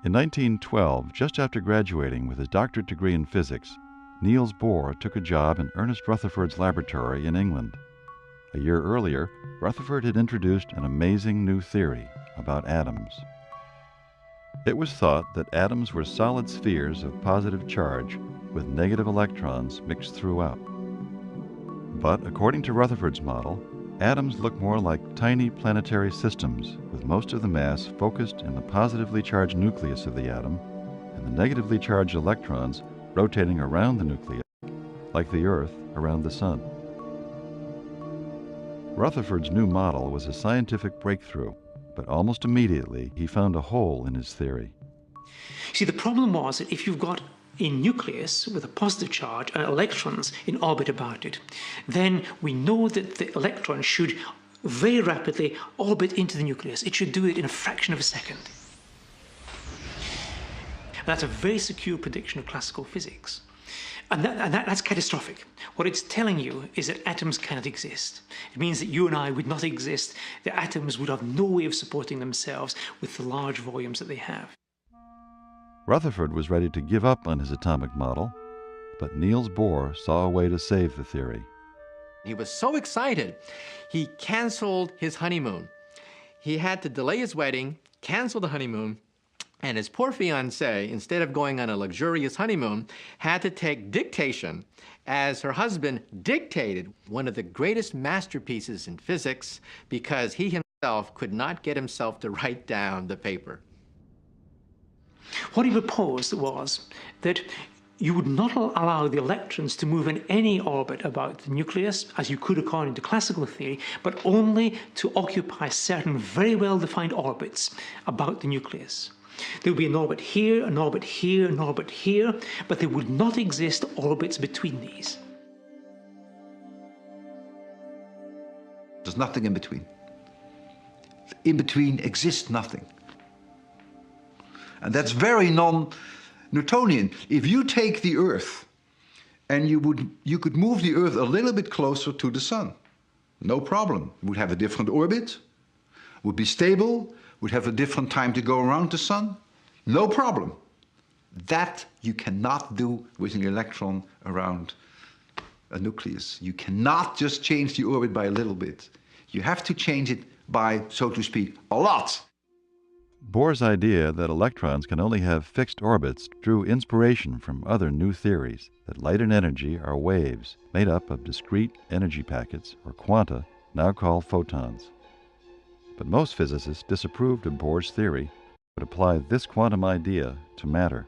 In 1912, just after graduating with his doctorate degree in physics, Niels Bohr took a job in Ernest Rutherford's laboratory in England. A year earlier, Rutherford had introduced an amazing new theory about atoms. It was thought that atoms were solid spheres of positive charge with negative electrons mixed throughout. But according to Rutherford's model, atoms look more like tiny planetary systems, with most of the mass focused in the positively charged nucleus of the atom and the negatively charged electrons rotating around the nucleus, like the Earth around the Sun. Rutherford's new model was a scientific breakthrough, but almost immediately he found a hole in his theory. See, the problem was that if you've got a nucleus with a positive charge and electrons in orbit about it, then we know that the electron should very rapidly orbit into the nucleus. It should do it in a fraction of a second. And that's a very secure prediction of classical physics. And that's catastrophic. What it's telling you is that atoms cannot exist. It means that you and I would not exist. The atoms would have no way of supporting themselves with the large volumes that they have. Rutherford was ready to give up on his atomic model, but Niels Bohr saw a way to save the theory. He was so excited, he canceled his honeymoon. He had to delay his wedding, cancel the honeymoon, and his poor fiancée, instead of going on a luxurious honeymoon, had to take dictation as her husband dictated one of the greatest masterpieces in physics because he himself could not get himself to write down the paper. What he proposed was that you would not allow the electrons to move in any orbit about the nucleus, as you could according to classical theory, but only to occupy certain very well-defined orbits about the nucleus. There would be an orbit here, an orbit here, an orbit here, but there would not exist orbits between these. There's nothing in between. In between exists nothing. And that's very non-Newtonian. If you take the Earth and you could move the Earth a little bit closer to the Sun, no problem. It would have a different orbit, would be stable, would have a different time to go around the Sun, no problem. That you cannot do with an electron around a nucleus. You cannot just change the orbit by a little bit. You have to change it by, so to speak, a lot. Bohr's idea that electrons can only have fixed orbits drew inspiration from other new theories that light and energy are waves made up of discrete energy packets, or quanta, now called photons. But most physicists disapproved of Bohr's theory, but applied this quantum idea to matter.